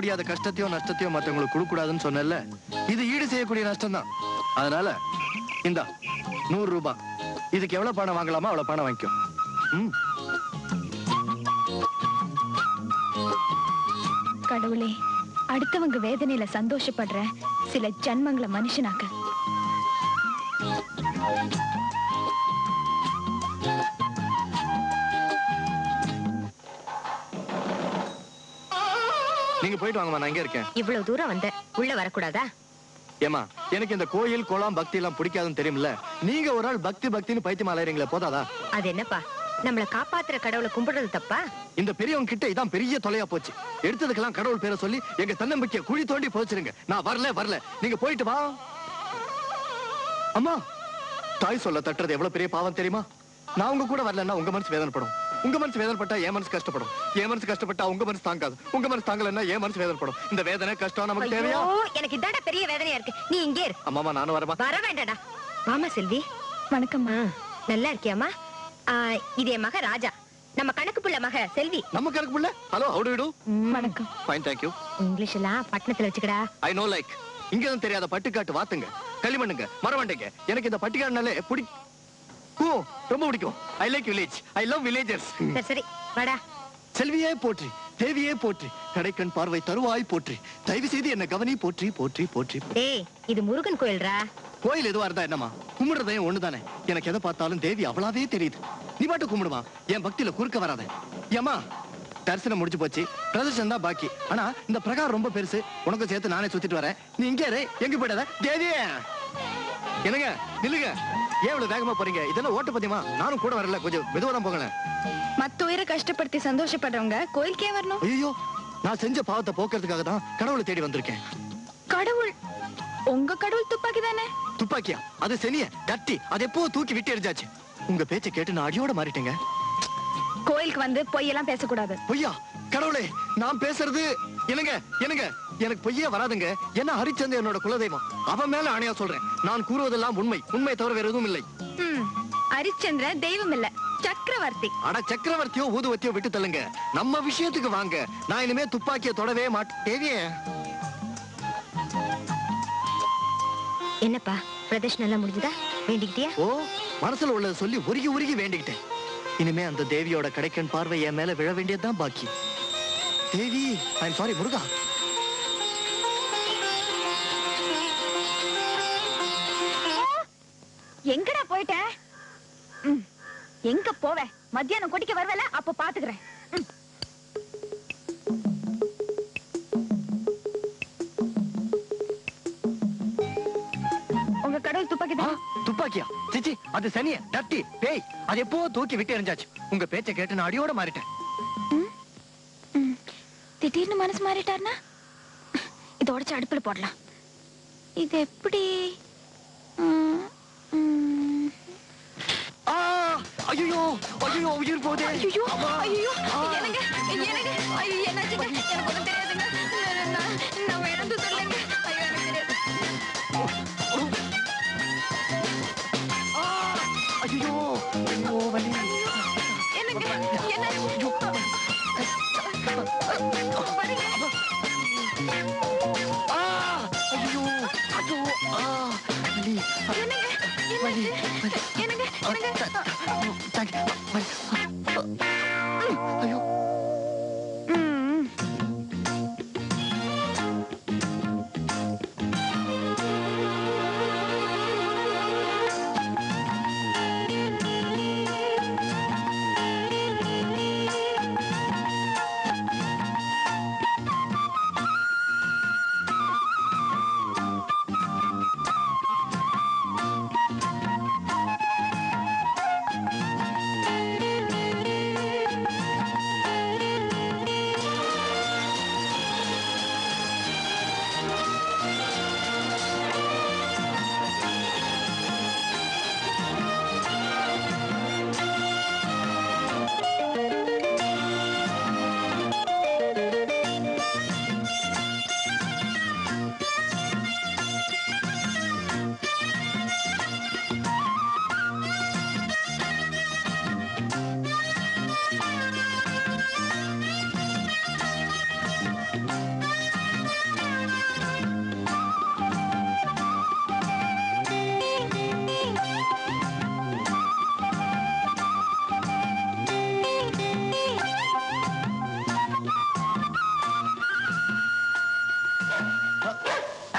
முடியாத கஷ்டத்தையோ நஷ்டத்தையோ மத்தவங்களுக்கு கொடுக்க கூடாதுன்னு சொன்னேன்ல, இது ஈடு செய்யக்கூடிய நஷ்டம் தான். அதனால இந்தா 100 ரூபாய். இதுக்கு எவ்வளவு பணம் வாங்கலாமா அவ்வளவு பணம் வாங்கிக்கோ. கடவுளே, அடுத்தவங்க வேதனையில சந்தோஷப்படுற சில ஜன்மங்களை மனுஷனாக்க. நீங்க போயிட்டு வாங்கம்மா, நான் இங்க இருக்கேன். இவ்வளவு தூரம் வந்த உள்ள வரக்கூடாதா? ஏமா, எனக்கு இந்த கோயில் குளம் பக்தி எல்லாம் பிடிக்காதுன்னு தெரியுமில்ல. நீங்க ஒரு ஆள் பக்தி பக்தின்னு பைத்தியம் அலையறீங்களே, போதாதா? அது என்னப்பா, நம்மள காப்பாத்துற கடவுளை கும்பிடுறது தப்பா? இந்த பெரியவங்க கிட்ட இதான் பெரிய தொலையா போச்சு. எடுத்ததுக்கெல்லாம் கடவுள் பேரை சொல்லி எங்க தன்னம்பிக்கைய குழி தோண்டி போச்சிருங்க. நான் வரல. நீங்க போயிட்டு வா. அம்மா, தாய் சொல்ல தட்டுறது எவ்வளவு பெரிய பாவம் தெரியுமா? நான் உங்க கூட வரலன்னா உங்க மனசு வேதனைப்படும். உங்க மனசு வேதனைப்பட்டா என் மனசு கஷ்டப்படும். என் மனசு கஷ்டப்பட்டா உங்க மனசு தாங்காது. உங்க மனசு தாங்கலன்னா என் மனசு வேதனைப்படும். இந்த வேதனை கஷ்டம் நமக்கு தேவையா? எனக்கு இதாட பெரிய வேதனையா இருக்கு. நீ இங்கே இரு. அம்மாமா, நானும் வரமா? வர வேண்டாடா. வாமா செல்வி. வணக்கம்மா. நல்லா இருக்கியாமா? இது என் மக ராஜா, நம்ம கணக்கு புள்ள மக செல்வி. நம்ம கணக்கு புள்ள. Hello, how do you do? வணக்கம். Fine, thank you. இங்கிலீஷ் எல்லாம் பட்டணத்துல வச்சுக்கடா. I know like. இங்க தான் தெரியாத பட்டுக்காட்டு வாத்துங்க, களிமண்ணுங்க, மரவண்டைங்க. எனக்கு இந்த பட்டிக்காடுனாலே ரொம்ப பிடிக்கும். I like village. I love villagers. சரி வாடா. செல்வியே போற்றி, தேவியே போற்றி, கடைக்கண் பார்வை தருவாய் போற்றி, தயவு செய்து என்ன கவனி போற்றி போற்றி போற்றி. டேய், இது முருகன் கோயில்ரா. கோயில் எதுவா இருந்தா என்னமா, கும்பிடுறதே ஒண்ணுதானே. எனக்கு எதை பார்த்தாலும் தேவி அவளாவே தெரியுது. நீ பாட்டு கும்பிடுமா, என் பக்தியில குறுக்க வராத. ஏமா, தரிசனம் முடிஞ்சு போச்சு, பிரதர்ஷனம் தான் பாக்கி. ஆனா இந்த பிரகாரம் ரொம்ப பெருசு, உனக்கு சேர்த்து நானே சுத்திட்டு வரேன். நீ இங்கே எங்க போயிடாத. தேவி, என்னங்க நில்லுங்க, ஏன் இவ்வளவு வேகமா போறீங்க? இதெல்லாம் ஓட்ட பத்தியமா? நானும் கூட வரல, கொஞ்சம் மெதுவா தான் போகல. மத்த உயிரை கஷ்டப்படுத்தி சந்தோஷப்படுறவங்க கோயிலுக்கே வரணும். ஐயோ, நான் செஞ்ச பாவத்தை போக்குறதுக்காக தான் கடவுளை தேடி வந்திருக்கேன். கடவுள்? உங்க கடவுள் துப்பாக்கி தானே? துப்பாக்கியா? அது செனிய டட்டி, அது எப்போ தூக்கி விட்டு எரிஞ்சாச்சு. உங்க பேச்சை கேட்டு நான் அடியோட மாறிட்டேங்க. கோயிலுக்கு வந்து பொய்யெல்லாம் பேசக்கூடாது. பொய்யா? கடவுளே, நான் பேசுறது என்னங்க? எனக்கு பொய்யே வராதுங்க. என்ன ஹரிச்சந்திரன் என்னோட குலதெய்வம். அவன் மேல ஆணையா சொல்றேன், நான் கூறுவதெல்லாம் உண்மை. உண்மை தவிர வேற எதுவும் இல்லை. ஹரிச்சந்திரன் தெய்வம் இல்ல, சக்கரவர்த்தி. அட, சக்கரவர்த்தியோ ஊதுவத்தியோ விட்டு தள்ளுங்க, நம்ம விஷயத்துக்கு வாங்க. நான் இனிமே துப்பாக்கிய தொடவே மாட்டேன். என்னப்பா, பிரதர்ஷனம் எல்லாம் முடிஞ்சதா? வேண்டிக்கிட்டியா? ஓ, மனசுல உள்ளத சொல்லி உருகி வேண்டிக்கிட்டேன். இனிமே அந்த தேவியோட கடைக்கண் பார்வை என் மேல விழ வேண்டியதுதான் பாக்கி. தேவி, ஐ எம் சாரி முருகா. எங்கடா போயிட்ட? எங்க போவ? மத்தியானம் கொட்டிக்க வரவல, அப்ப பாத்துக்கிறேன். உங்க கடவுள் துப்பாக்கி தான். துப்பாக்கியா? சிச்சி, அது சனிய டட்டி பேய், அது எப்போ தூக்கி விட்டு எரிஞ்சாச்சு. உங்க பேச்சை கேட்டு நான் அடியோட மாறிட்டேன். திடீர்னு மனசு மாறிட்டார்னா இதை உடைச்சு அடுப்புல போடலாம். இது எப்படி? ஐயோ, உயிர் போதே. ஐயோ, எனக்கு என்னாச்சுங்க? எனக்கு ஒண்ணும் தெரியாதுங்க. நான் இறந்து சொல்லுங்க. ஐயோ, எனக்கு தெரியாது. ஐயோ, வலி. என்னங்க? என்னாச்சு? ஐயோ,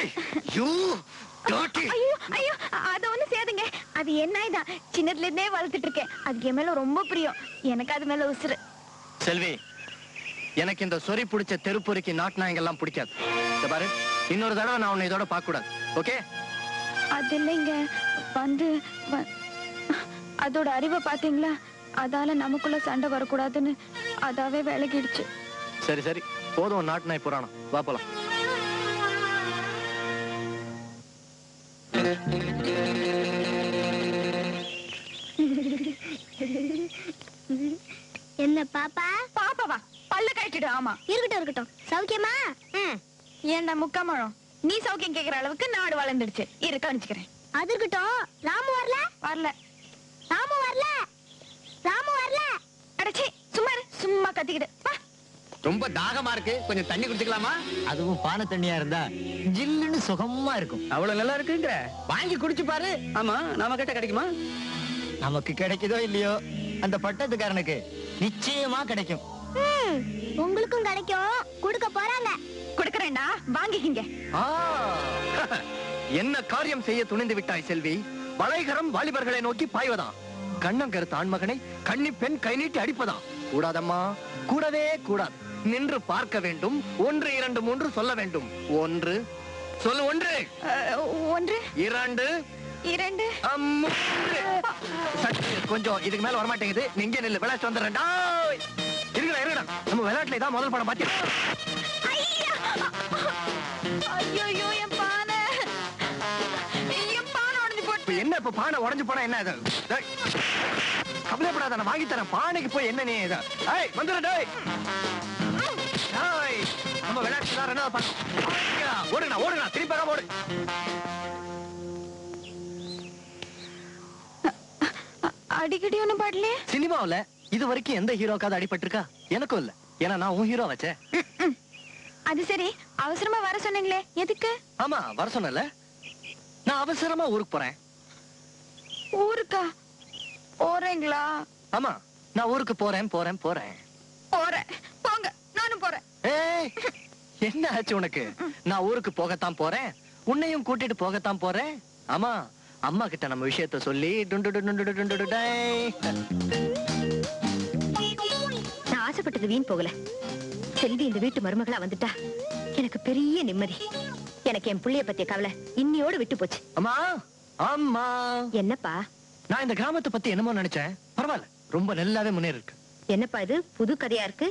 ஏய் யூ டாட்டி ஐயோ ஐயோ அத ஒண்ணு சேதுங்க. அது என்ன இதா சின்னதுல இருந்தே வளர்த்துட்டு இருக்கேன். அதுக்கு என் மேல ரொம்ப பிரியம். எனக்கு அது மேல உசுறு. செல்வி, எனக்கு இந்த சொறி பிடிச்ச தெருப்பொறிக்கு நாட்டு நாயங்கெல்லாம் பிடிக்காது. இந்த பாரு, இன்னொரு தடவை நான் உன்னை இதோட பார்க்க கூடாது. ஓகே? அது இல்லைங்க. வந்து அதோட அறிவை பாத்தீங்களா? அதால நமக்குள்ள சண்டை வரக்கூடாதுன்னு அதாவே விலகிடுச்சு. சரி சரி, போதும் நாட்டு நாய் புராணம். வா போலாம். என்ன பாப்பா? பாப்பாவா? பல்ல கட்டிடு. ஆமா இருக்கட்டும் இருக்கட்டும். சௌக்கியமா? ஏன்டா முக்காமழம்? நீ சௌக்கியம் கேக்குற அளவுக்கு நாடு வளர்ந்துடுச்சு. இரு கவனிச்சுக்கிறேன். அது இருக்கட்டும். ராமு வரல? வரல. ராமு வரல? ராமு வரல? அடச்சி சும்மா இரு. சும்மா கத்திக்கிட்டு வா. ரொம்ப தாகமா இருக்கு, கொஞ்சம் தண்ணி குடிச்சுக்கலாமா? அதுவும் பானை தண்ணியா இருந்தா ஜில்லுன்னு சுகமா இருக்கும். அவ்வளவு நல்லா இருக்குங்கிற, வாங்கி குடிச்சு பாரு. ஆமா, நாம கிட்ட கிடைக்குமா? நமக்கு கிடைக்குதோ இல்லையோ, அந்த பட்டத்துக்காரனுக்கு நிச்சயமா கிடைக்கும். உங்களுக்கும் கிடைக்கும். கொடுக்க போறாங்க. கொடுக்கறேன்டா, வாங்கிக்கிங்க. ஆ, என்ன காரியம் செய்ய துணிந்து விட்டாய் செல்வி? வளைகரம் வாலிபர்களை நோக்கி பாய்வதாம். கண்ணங்கருத்த ஆண்மகனை கண்ணி பெண் கை நீட்டி அடிப்பதாம். கூடாதம்மா, கூடவே கூடாது. நின்று பார்க்க வேண்டும். 1 2 3 சொல்ல வேண்டும். 1 சொல்லு. 1 1 2 2 3. சற்று கொஞ்சம் இதுக்கு மேல வரமாட்டேங்குது. நீங்க நில்லு, விளையாட்டு வந்துடுறேன்டா. இருக்கடா இருக்கடா, நம்ம விளையாட்டுல இதான் முதல் படம் பாத்தியா? ஐயோ என் பானை. என் பானை உடைஞ்சு போட்டு. இப்ப என்ன? இப்ப பானை உடைஞ்சு போனா என்ன இது? டேய், கவலைப்படாத, நான் வாங்கி தரேன். பானைக்கு போய் என்ன நீ இது? ஏய் வந்துரு டேய். டேய், நம்ம விளையாட்டு தான் ரெண்டாவது படம். ஓடுங்க ஓடுங்க, திருப்பி வராம ஓடு. அடிக்கடி ஒண்ணும் பாடலையே. சினிமாவுல இது வரைக்கும் எந்த ஹீரோக்காவது அடிபட்டிருக்கா? எனக்கும் இல்ல. ஏன்னா நான் உன் ஹீரோ வச்சே. அது சரி, அவசரமா வர சொன்னீங்களே, எதுக்கு? ஆமா, வர சொன்னல. நான் அவசரமா ஊருக்கு போறேன். ஊருக்கா போறீங்களா? ஆமா, நான் ஊருக்கு போறேன் போறேன் போறேன். போறேன். போங்க, நானும் போறேன். ஏய், என்ன ஆச்சு உனக்கு? நான் ஊருக்கு போகத்தான் போறேன், உன்னையும் கூட்டிட்டு போகத்தான் போறேன். ஆமா, அம்மா கிட்ட நம்ம விஷயத்த சொல்லி டுண்டு டுண்டு டுண்டு டுண்டு டுண்டு டேய். நான் ஆசைப்பட்டது வீண் போகல. செல்வி இந்த வீட்டு மருமகளா வந்துட்டா எனக்கு பெரிய நிம்மதி. எனக்கு என் புள்ளைய பத்திய கவலை இன்னியோடு விட்டு போச்சு. அம்மா அம்மா, என்னப்பா? நான் இந்த கிராமத்தை பத்தி என்னமோ நினைச்சேன். பரவாயில்ல, ரொம்ப நல்லாவே முன்னேறி இருக்கு. என்னப்பா இது புது கதையா இருக்கு?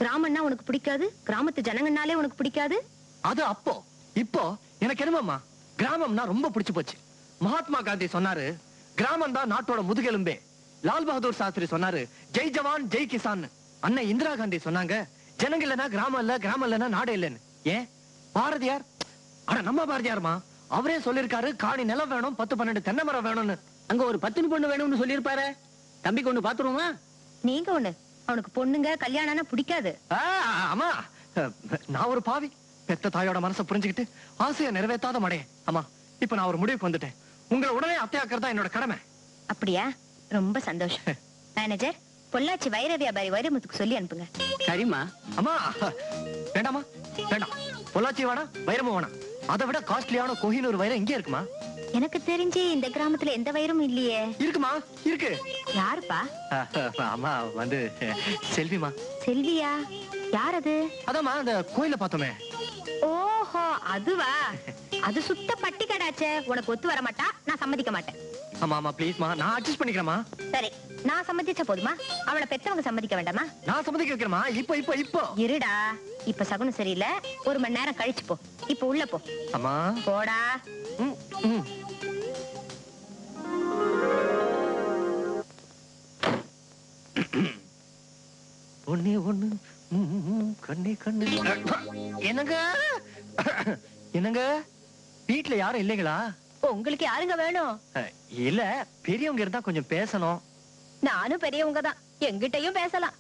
கிராமம்னா உனக்கு பிடிக்காது, கிராமத்து ஜனங்கனாலே உனக்கு பிடிக்காது. அது அப்போ. இப்போ எனக்கு என்னமாமா, கிராமம்னா ரொம்ப பிடிச்சு போச்சு. மகாத்மா காந்தி சொன்னாரு, கிராமம் தான் நாட்டோட முதுகெலும்பே. லால் பகதூர் சாஸ்திரி சொன்னாரு, ஜெய் ஜவான் ஜெய் கிசான். அண்ணா இந்திரா காந்தி சொன்னாங்க, ஜனங்க இல்லனா கிராமம் இல்ல, கிராமம் இல்லனா நாடு இல்லன்னு. ஏன் பாரதியார், அட நம்ம பாரதியார்மா, அவரே சொல்லிருக்காரு, காணி நிலம் வேணும், 10 12 தென்னை மரம் வேணும்னு. அங்க ஒரு பத்தினி பொண்ணு வேணும்னு சொல்லியிருப்பாரு. தம்பிக்கு ஒண்ணு பாத்துருவோமா? நீங்க ஒண்ணு, அவனுக்கு பொண்ணுங்க கல்யாணம்னா பிடிக்காது. ஆமா, நான் ஒரு பாவி. பெத்த தாயோட மனசை புரிஞ்சுக்கிட்டு ஆசையை நிறைவேற்றாத மடையே. ஆமா, இப்ப நான் ஒரு முடிவுக்கு வந்துட்டேன். உங்களை உடனே அத்தையாக்குறதா என்னோட கடமை. அப்படியா? ரொம்ப சந்தோஷம். மேனேஜர், பொள்ளாச்சி வைர வியாபாரி வைரமுத்துக்கு சொல்லி அனுப்புங்க. சரிம்மா. அம்மா, வேண்டாமா? வேண்டாம். பொள்ளாச்சி வேணா, வைரமும் வேணாம். அதை விட காஸ்ட்லியான கோஹினூர் வைரம் இங்கே இருக்குமா? எனக்கு தெரிஞ்சு இந்த கிராமத்துல எந்த வைரமும் இல்லையே. இருக்குமா? இருக்கு. யாருப்பா? அம்மா வந்து செல்விமா. செல்வியா? யார் அது? அதாம்மா, அந்த கோயில பார்த்தோமே. ஓஹோ, அதுவா? அது சுத்த பட்டி கடாச்சே. உனக்கு ஒத்து வர மாட்டா, நான் சம்மதிக்க மாட்டேன். ஆமா ஆமா, ப்ளீஸ்மா, நான் அட்ஜஸ்ட் பண்ணிக்கிறேமா. சரி, நான் சம்மதிச்ச போதுமா? அவளை பெத்தவங்க சம்மதிக்க வேண்டாமா? நான் சம்மதிக்க வைக்கிறேமா. இப்போ இப்போ இப்போ இருடா, இப்ப சகுனம் சரியில்லை. 1 மணி நேரம் கழிச்சு போ. இப்ப உள்ள போ. அம்மா போடா. ம், ம். ஒண்ணே ஒண்ணு கண்ணே கண்ணு. என்னங்க என்னங்க, வீட்டுல யாரும் இல்லைங்களா? உங்களுக்கு யாருங்க வேணும்? இல்ல, பெரியவங்க இருந்தா கொஞ்சம் பேசணும். நானும் பெரியவங்க தான், எங்கிட்டயும் பேசலாம்.